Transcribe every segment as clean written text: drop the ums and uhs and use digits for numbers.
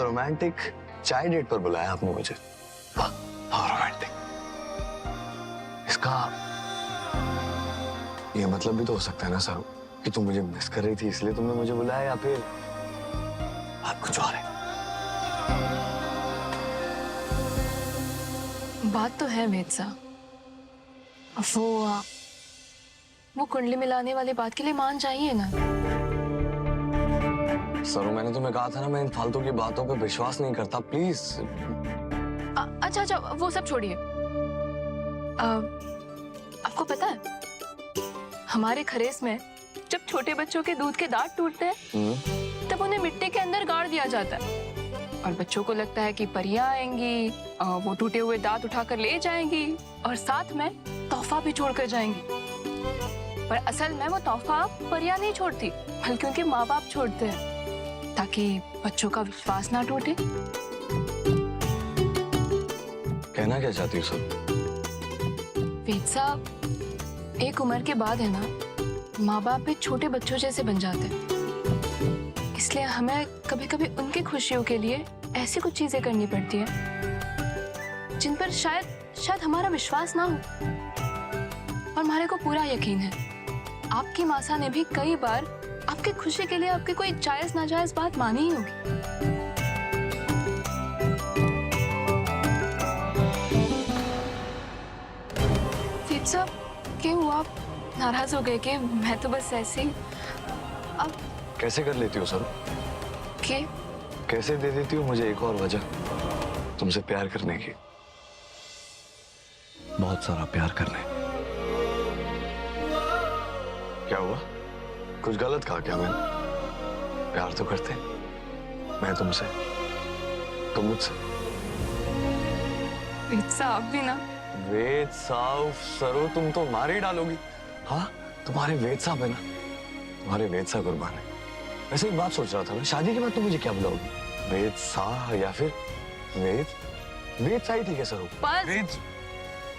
Romantic चाय date पर बुलाया आपने मुझे। वाह, रोमांटिक। इसका ये मतलब भी तो हो सकता है ना सर कि तुम मुझे मिस कर रही थी इसलिए तुमने मुझे बुलाया, या फिर बात कुछ और है? बात तो है वेद साहब, वो कुंडली मिलाने वाली बात के लिए मान जाइए ना। सर मैंने तुम्हें कहा था ना, मैं इन फालतू की बातों पे विश्वास नहीं करता, प्लीज। अच्छा वो सब छोड़िए। आपको पता है हमारे खरेस में जब छोटे बच्चों के दूध के दांत टूटते हैं तब उन्हें मिट्टी के अंदर गाड़ दिया जाता है और बच्चों को लगता है कि परियां आएंगी, वो टूटे हुए दांत उठाकर ले जाएंगी और साथ में तोहफा भी छोड़कर जाएंगी। पर असल में वो तोहफा परियां नहीं छोड़ती बल्कि उनके माँ बाप छोड़ते हैं ताकि बच्चों का विश्वास ना टूटे। कहना क्या चाहती हो सब? वेद साहब, एक उम्र के बाद है ना माँ बाप भी छोटे बच्चों जैसे बन जाते हैं, इसलिए हमें कभी कभी उनकी खुशियों के लिए ऐसी कुछ चीजें करनी पड़ती है जिन पर शायद हमारा विश्वास ना हो। और हमारे को पूरा यकीन है आपकी मासा ने भी कई बार आपकी खुशी के लिए आपकी कोई जायज नाजायज बात मानी ही होगी। वेद साहब, क्यों हुआ? आप नाराज हो गए कि मैं तो बस ऐसे ही। अब कैसे कर लेती हो सर? कैसे दे देती हो मुझे एक और वजह तुमसे प्यार करने की, बहुत सारा प्यार करने। क्या हुआ? कुछ गलत कहा क्या मैंने? प्यार तो करते हैं, मैं तुमसे, तुम मुझसे। वेद साहब भी ना। वेद साहब सरो, तुम तो मार ही डालोगी। हाँ, तुम्हारे वेद साहब है ना, तुम्हारे वेद साहब कुर्बान है। वैसे एक बात सोच रहा था मैं, शादी के बाद तुम मुझे क्या बुलाओगी? वेद साह या फिर वेद सा ही ठीक है सर।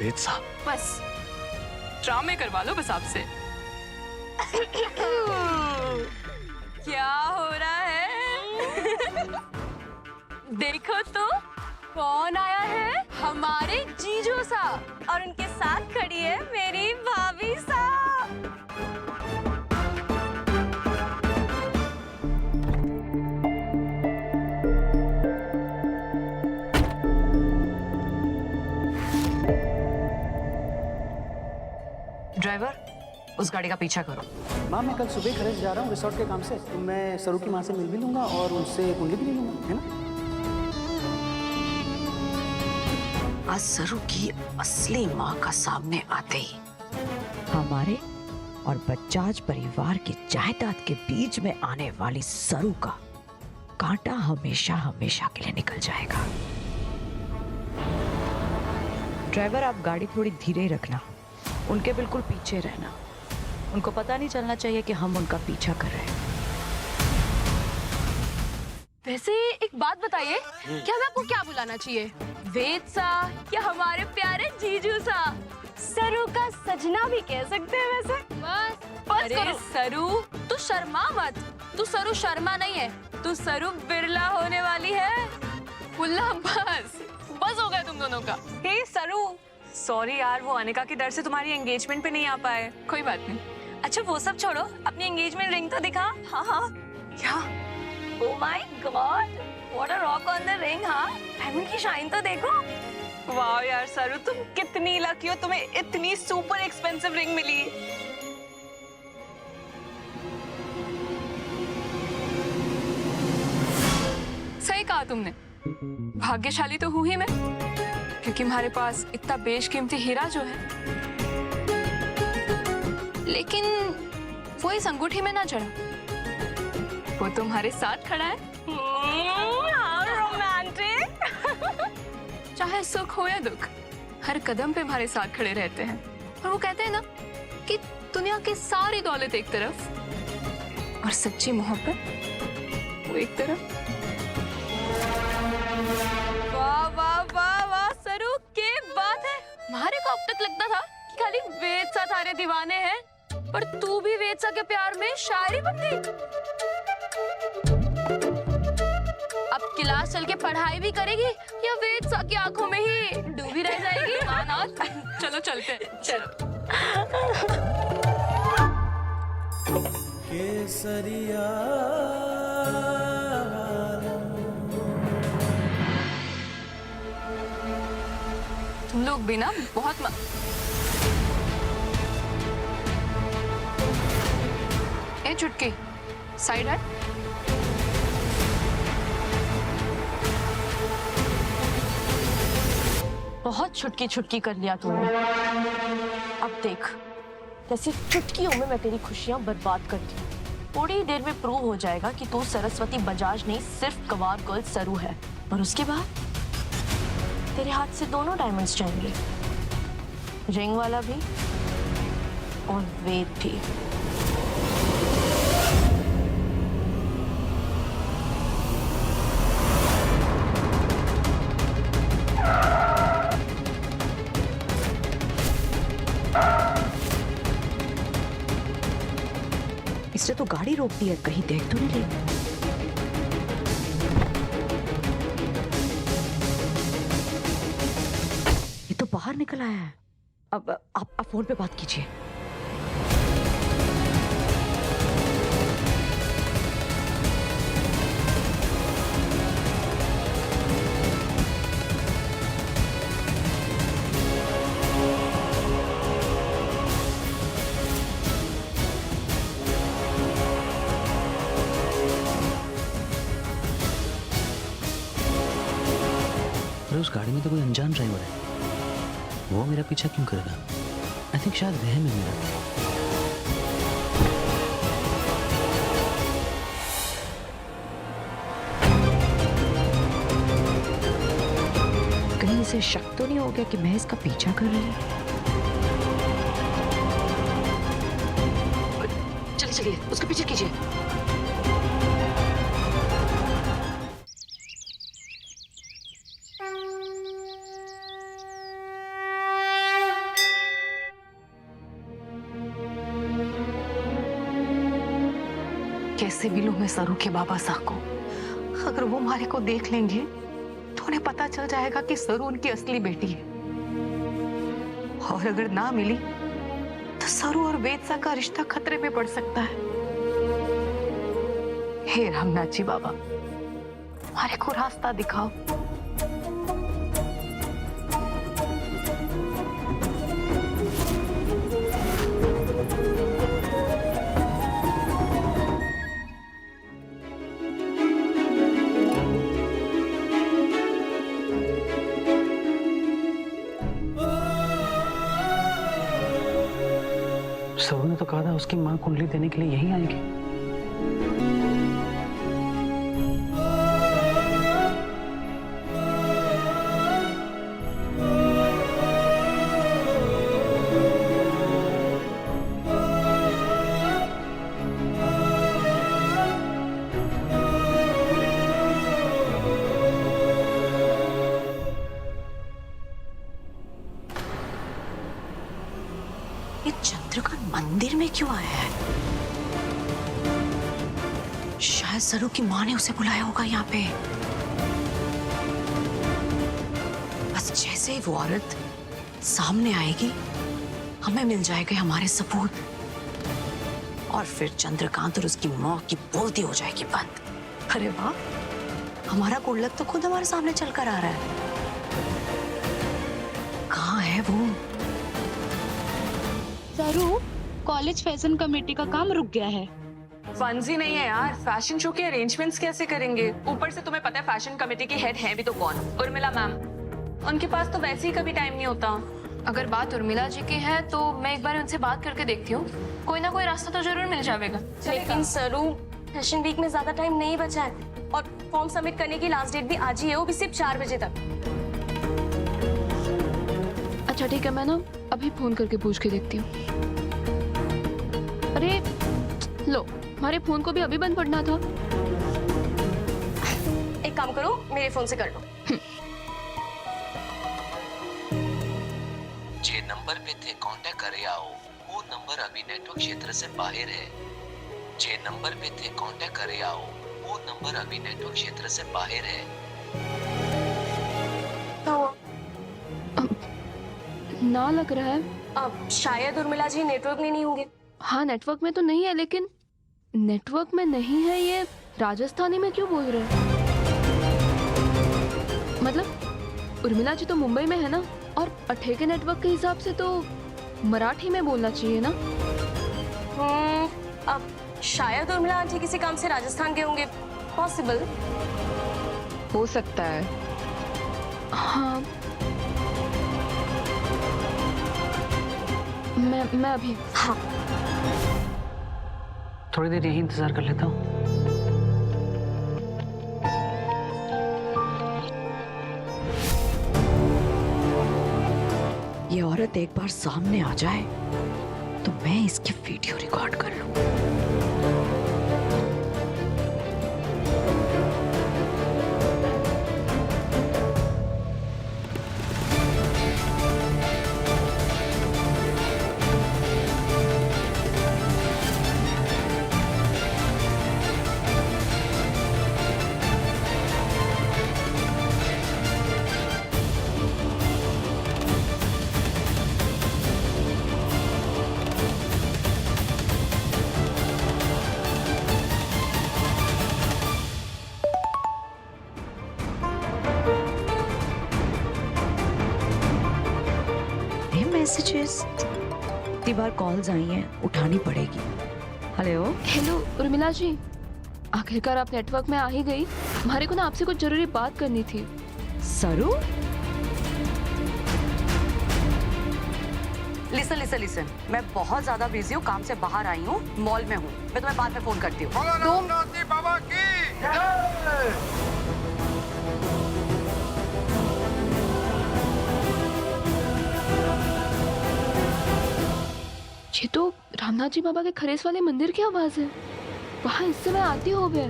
वेद साह। बस ड्रामे करवा लो बस आपसे। क्या हो रहा है? देखो तो कौन आया है? हमारे जीजू सा, और उनके साथ खड़ी है मेरी भाभी सा। ड्राइवर, उस गाड़ी का पीछा करो। माँ, मैं कल सुबह खरेज जा रहा हूँ रिसोर्ट के काम से, तो मैं सरू की माँ से मिल भी लूंगा और उनसे कुंडली भी ले लूंगा, है ना? आज सरू की असली माँ का सामने आते ही हमारे और बजाज परिवार की जायदाद के बीच में आने वाली सरू का कांटा हमेशा हमेशा के लिए निकल जाएगा। ड्राइवर, आप गाड़ी थोड़ी धीरे रखना, उनके बिल्कुल पीछे रहना। उनको पता नहीं चलना चाहिए कि हम उनका पीछा कर रहे हैं। वैसे एक बात बताइए, क्या मैं आपको क्या बुलाना चाहिए? वेद सा या हमारे प्यारे जीजू सा? सरू का सजना भी कह सकते हैं वैसे। बस अरे सरू, तू शर्मा मत। तू सरू शर्मा नहीं है, तू सरू बिरला होने वाली है। बुल्ला, बस हो गया तुम दोनों का। हे सरू, सॉरी यार, वो अनिका की डर से तुम्हारी एंगेजमेंट पे नहीं आ पाए। कोई बात नहीं। अच्छा वो सब छोड़ो, अपनी एंगेजमेंट रिंग तो दिखा। हाँ। क्या? Oh my God, what a rock on the ring. हाँ, डायमंड की शाइन तो देखो। वाह यार सरू, तुम कितनी लकी हो, तुम्हें इतनी सुपर एक्सपेंसिव रिंग मिली। सही कहा तुमने, भाग्यशाली तो हूं ही मैं, क्योंकि हमारे पास इतना बेशकीमती हीरा जो है, लेकिन वो इस अंगूठी में ना चढ़ा, वो तुम्हारे साथ खड़ा है। रोमांटिक। चाहे सुख हो या दुख, हर कदम पे हमारे साथ खड़े रहते हैं। और वो कहते हैं ना कि दुनिया की सारी दौलत एक तरफ और सच्ची मोहब्बत वो एक तरफ। वाह वाह वाह वाह सरू, क्या बात है। हमारे को अब तक लगता था कि खाली वेद सा थारे दीवाने हैं, पर तू भी वेद सा के प्यार में शायरी बन गई। अब क्लास चल के पढ़ाई भी करेगी या वेद सा की आंखों में ही डूबी रह जाएगी? माना चलो चलते हैं। चलो। केसरिया तुम लोग भी ना बहुत ए चुटकी साइड हट। बहुत छुटकी छुटकी कर लिया तुमने। अब देख, जैसे चुटकियों में मैं तेरी खुशियां बर्बाद कर दी। थोड़ी देर में प्रूव हो जाएगा कि तू सरस्वती बजाज नहीं, सिर्फ गवार गर्ल सरू है। और उसके बाद तेरे हाथ से दोनों डायमंड्स जाएंगे, रिंग वाला भी और वेद भी। इसने तो गाड़ी रोक दी है, कहीं देख तो नहीं ली। ये तो बाहर निकल आया है। अब आप फोन पे बात कीजिए। अरे उस गाड़ी में तो कोई अनजान ड्राइवर है, वो मेरा पीछा क्यों करेगा? आई थिंक शायद वह में मेरा। कहीं इसे शक तो नहीं हो गया कि मैं इसका पीछा कर रही हूँ? चलिए चलिए उसके पीछे कीजिए। कैसे मिलूं मैं सरू के बाबा साहब को? अगर वो मारे को देख लेंगे तो उन्हें पता चल जाएगा कि सरू उनकी असली बेटी है। और अगर ना मिली तो सरू और वेदसा का रिश्ता खतरे में पड़ सकता है। हे रामनाथ जी बाबा, हमारे को रास्ता दिखाओ। सरू ने तो कहा था उसकी माँ कुंडली देने के लिए यहीं आएगी। ये चंद्रकांत मंदिर में क्यों आया है? शायद सरू की माँ ने उसे बुलाया होगा यहाँ पे। बस जैसे ही वो औरत सामने आएगी, हमें मिल जाएंगे हमारे सबूत, और फिर चंद्रकांत और उसकी माँ की बोलती हो जाएगी बंद। अरे वाह, हमारा गुल्लक तो खुद हमारे सामने चलकर आ रहा है। कहाँ है वो? सरू, कॉलेज फैशन कमेटी का काम रुक गया है। फंड्स ही नहीं है यार, फैशन शो के अरेंजमेंट्स कैसे करेंगे? ऊपर से तुम्हें पता है फैशन कमेटी की हेड है भी तो कौन? उर्मिला मैम। उनके पास तो वैसे ही कभी टाइम नहीं होता। अगर बात उर्मिला जी की है तो मैं एक बार उनसे बात करके देखती हूँ, कोई ना कोई रास्ता तो जरूर मिल जाएगा। लेकिन सरू, फैशन वीक में ज्यादा टाइम नहीं बचा है और फॉर्म सबमिट करने की लास्ट डेट भी आज ही है, वो भी सिर्फ 4 बजे तक। अच्छा ठीक है, मैं ना अभी फोन करके पूछ के देखती हूँ। अरे लो, हमारे फोन को भी अभी बंद पड़ना था। एक काम करो, मेरे फोन से कर लो। जे नंबर पे थे कांटेक्ट करे आओ, वो नंबर अभी नेटवर्क क्षेत्र से बाहर है। जे नंबर पे थे कांटेक्ट करे आओ, वो नंबर अभी नेटवर्क क्षेत्र से बाहर है। तो ना लग रहा है। अब शायद उर्मिला जी नेटवर्क में नहीं होंगे। हाँ, नेटवर्क में तो नहीं है, लेकिन नेटवर्क में नहीं है ये राजस्थानी में क्यों बोल रहे हैं? मतलब उर्मिला जी तो मुंबई में है ना, और अठे के नेटवर्क के हिसाब से तो मराठी में बोलना चाहिए ना। अब शायद उर्मिला आंटी किसी काम से राजस्थान गए होंगे। पॉसिबल हो सकता है। हाँ, मैं अभी। हाँ, थोड़ी देर यही इंतजार कर लेता हूँ। ये औरत एक बार सामने आ जाए तो मैं इसकी वीडियो रिकॉर्ड कर लूं। मैसेजेस इतनी बार कॉल्स आई हैं, उठानी पड़ेगी। हेलो। हेलो उर्मिला जी, आखिरकार आप नेटवर्क में आ ही गई। हमारे को ना आपसे कुछ जरूरी बात करनी थी। सरू। लिसन, मैं बहुत ज्यादा बिजी हूँ, काम से बाहर आई हूँ, मॉल में हूँ। मैं तुम्हें बाद में फोन करती हूँ। बाबा की ये तो रामनाथ जी बाबा के खरेस वाले मंदिर की आवाज है। वहाँ इस समय आती हो गए,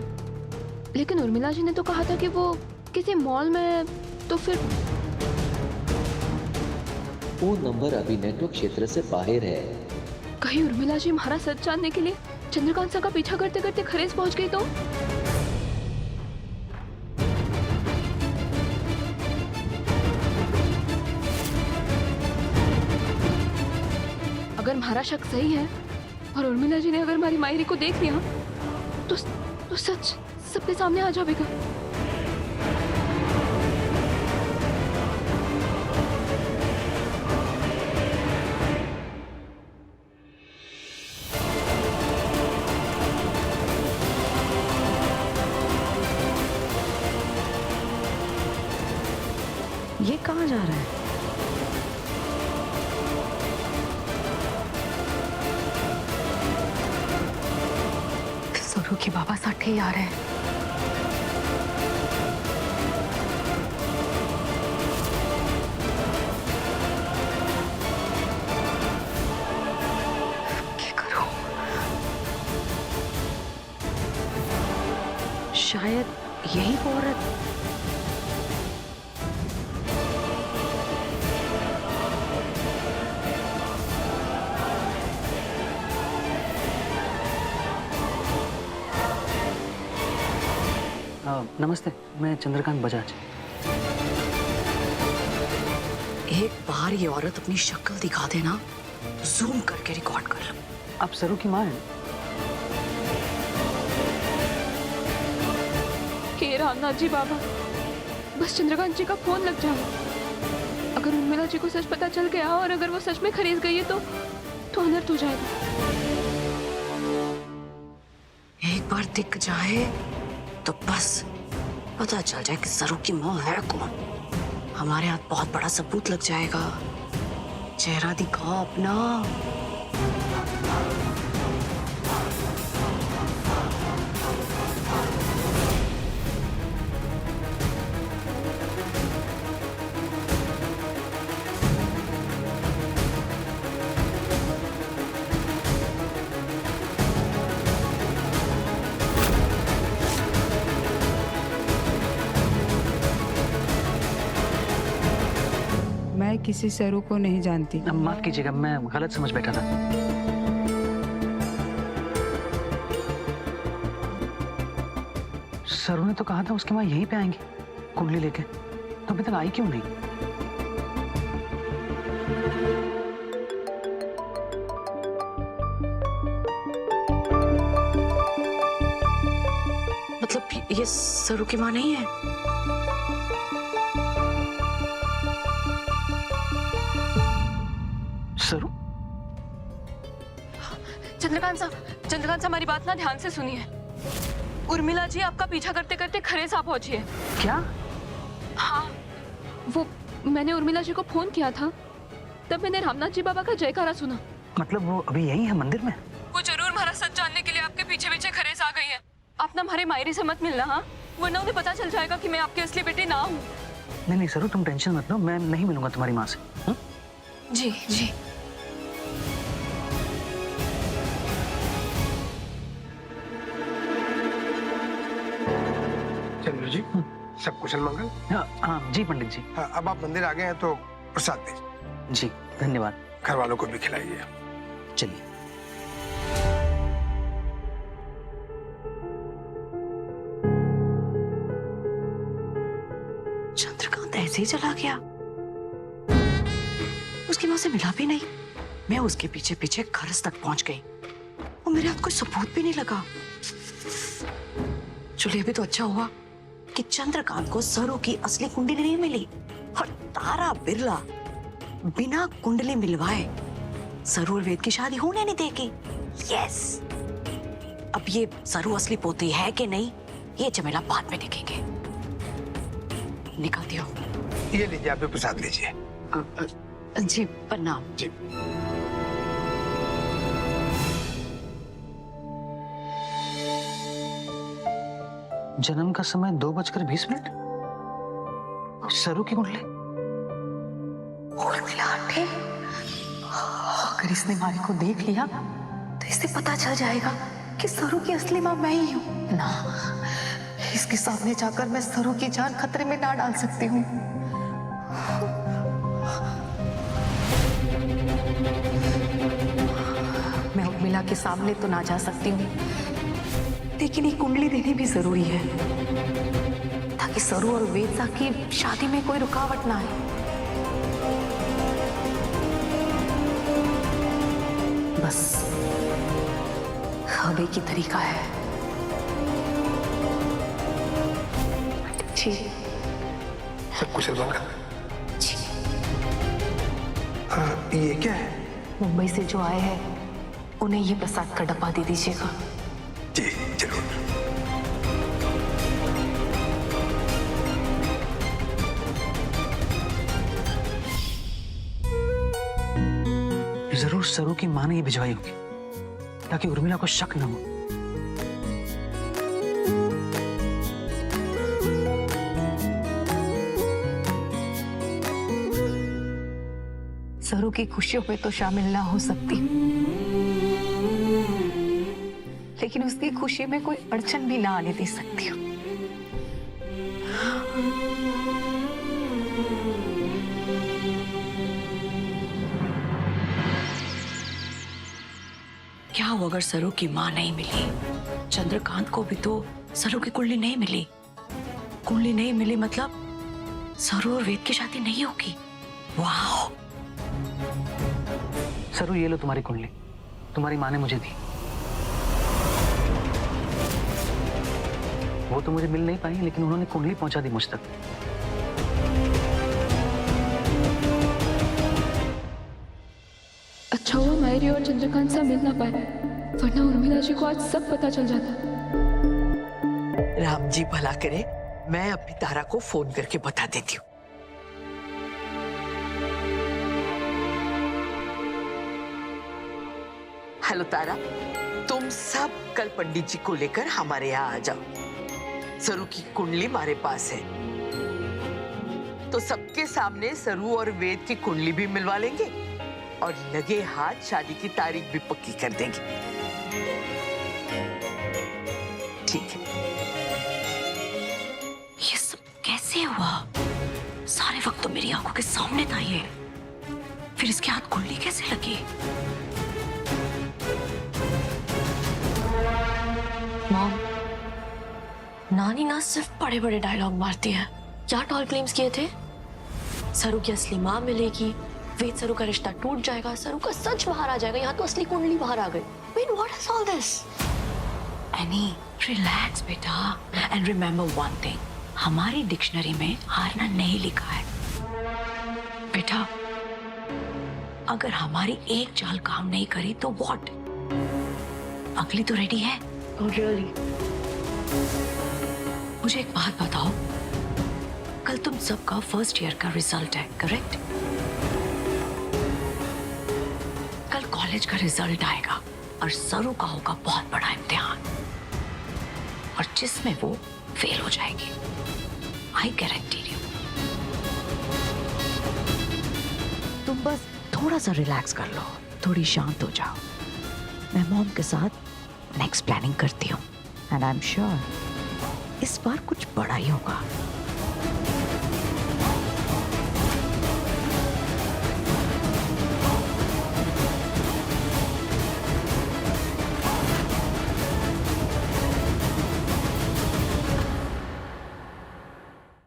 लेकिन उर्मिला जी ने तो कहा था कि वो किसी मॉल में है, तो फिर वो नंबर अभी नेटवर्क क्षेत्र से बाहर है। कहीं उर्मिला जी हमारा सच जानने के लिए चंद्रकांत सर का पीछा करते करते खरेस पहुंच गई तो? अगर हमारा शक सही है और उर्मिला जी ने अगर हमारी मायरी को देख लिया तो सच सबके सामने आ जाएगा। ये कहाँ जा रहा है? सरू की बाबा साठे ही आ रहे हैं। क्या करूं? शायद यही वो औरत। नमस्ते, मैं चंद्रकांत बजाज। एक बार ये औरत अपनी शक्ल दिखा देना, जूम करके रिकॉर्ड कर लो। आप सरू की माँ हैं? हे रामनाथ जी बाबा, बस चंद्रकांत जी का फोन लग जाए। अगर उर्मिला जी को सच पता चल गया और अगर वो सच में खरीद गई है तो अनर्थ हो जाएगा। एक बार दिख जाए तो बस पता चल जाए कि सरू की माँ है कौन। हमारे हाथ बहुत बड़ा सबूत लग जाएगा। चेहरा दिखाओ अपना। मैं किसी सरू को नहीं जानती। माफ कीजिएगा, मैं गलत समझ बैठा था। सरू ने तो कहा था उसकी माँ यहीं पे आएंगी कुंडली लेके, तो अभी तक आई क्यों नहीं? मतलब ये सरू की माँ नहीं है? सरू? चंद्रकांत साहब, हमारी बात ना ध्यान से सुनिए। उर्मिला जी आपका पीछा करते करते खरे साहब पहुंची है। क्या? हाँ, वो मैंने उर्मिला जी को फोन किया था, तब मैंने रामनाथ जी बाबा का जयकारा सुना। मतलब वो अभी यही है मंदिर में? वो जरूर हमारा सच जानने के लिए आपके पीछे पीछे खरेस आ गई है। आप ना हमारे मायरे से मत मिलना, हाँ, वरना उन्हें पता चल जाएगा कि मैं आपकी असली बेटी ना हूँ। नहीं नहीं सरू, तुम टेंशन मत लो, मैं नहीं मिलूंगा तुम्हारी माँ से। जी जी। चंद्र जी, सब कुशल मंगल? हाँ जी पंडित जी। हाँ, अब आप मंदिर आ गए हैं तो प्रसाद दीजिए। जी धन्यवाद। घर वालों को भी खिलाइए। चलिए। चंद्रकांत ऐसे ही चला गया, उसकी माँ से मिला भी नहीं। मैं उसके पीछे पीछे घर तक पहुंच गई और मेरे हाथ कोई सबूत भी नहीं लगा। चलिए, अभी तो अच्छा हुआ कि चंद्रकांत को सरू की असली कुंडली नहीं मिली और तारा बिरला बिना कुंडली मिलवाए सरू और वेद की शादी होने नहीं देगी। यस, अब ये सरू असली पोती है कि नहीं, ये झमेला बाद में देखेंगे। निकलती हूँ। ये लीजिए, आप भी प्रसाद लीजिए। जी प्रणाम। जी। जन्म का समय 2:20। सरू की कुंडली? अगर इसने मारी को देख लिया तो इसे पता चल जाएगा कि सरू की असली माँ मैं ही हूँ ना। इसके सामने जाकर मैं सरू की जान खतरे में ना डाल सकती हूँ। मैं उर्मिला के सामने तो ना जा सकती हूँ, लेकिन ये कुंडली देनी भी जरूरी है ताकि सरू और वेद की शादी में कोई रुकावट ना आए। बस अब एक ही तरीका है। जी सब कुशल मंगल? जी। ये क्या है? मुंबई से जो आए हैं उन्हें ये प्रसाद का डब्बा दे दीजिएगा। जी जरूर। जरूर सरू की माँ ने ये भिजवाई होगी ताकि उर्मिला को शक न हो। सरू की खुशियों में तो शामिल ना हो सकती, लेकिन उसकी खुशी में कोई अड़चन भी ना आने दे सकती हूँ। क्या हो अगर सरू की माँ नहीं मिली? चंद्रकांत को भी तो सरू की कुंडली नहीं मिली। कुंडली नहीं मिली मतलब सरू और वेद की शादी नहीं होगी। वाह! सरू ये लो तुम्हारी कुंडली, तुम्हारी माँ ने मुझे दी। वो तो मुझे मिल नहीं पाई, लेकिन उन्होंने कुंडली पहुंचा दी मुझ तक। अच्छा हुआ मायरी और चंद्रकांत से मिल ना पाए, वरना उर्मिला जी को आज सब पता चल जाता। राम जी भला करे, मैं अपनी तारा को फोन करके बता देती हूँ। हेलो तारा, तुम सब कल पंडित जी को लेकर हमारे यहाँ आ जाओ। सरू की कुंडली हमारे पास है, तो सबके सामने सरू और वेद की कुंडली भी मिलवा लेंगे और लगे हाथ शादी की तारीख भी पक्की कर देंगे। ठीक है। ये सब कैसे हुआ? सारे वक्त तो मेरी आंखों के सामने था ये, फिर इसके हाथ कुंडली कैसे लगी? मॉम, नानी ना सिर्फ बड़े बड़े डायलॉग मारती है। क्या टॉल क्लेम्स किए थे? सरू की असली माँ मिलेगी, वेद सरू का रिश्ता टूट जाएगा, सरू का सच बाहर आ जाएगा। यहाँ तो असली कुंडली बाहर आ गई। Wait, what is all this? Annie, relax बेटा, and remember one thing, हमारी डिक्शनरी में हारना नहीं लिखा है। बेटा, अगर हमारी एक चाल काम नहीं करी तो what? अगली तो रेडी है। Oh really? मुझे एक बात बताओ, कल तुम सबका फर्स्ट ईयर का रिजल्ट है, करेक्ट? कल कॉलेज का रिजल्ट आएगा और सरू का होगा बहुत बड़ा इम्तिहान, और जिसमें वो फेल हो जाएगी। I guarantee you. तुम बस थोड़ा सा रिलैक्स कर लो, थोड़ी शांत हो जाओ। मैं मॉम के साथ नेक्स्ट प्लानिंग करती हूँ, एंड आई एम श्योर इस बार कुछ बड़ा ही होगा।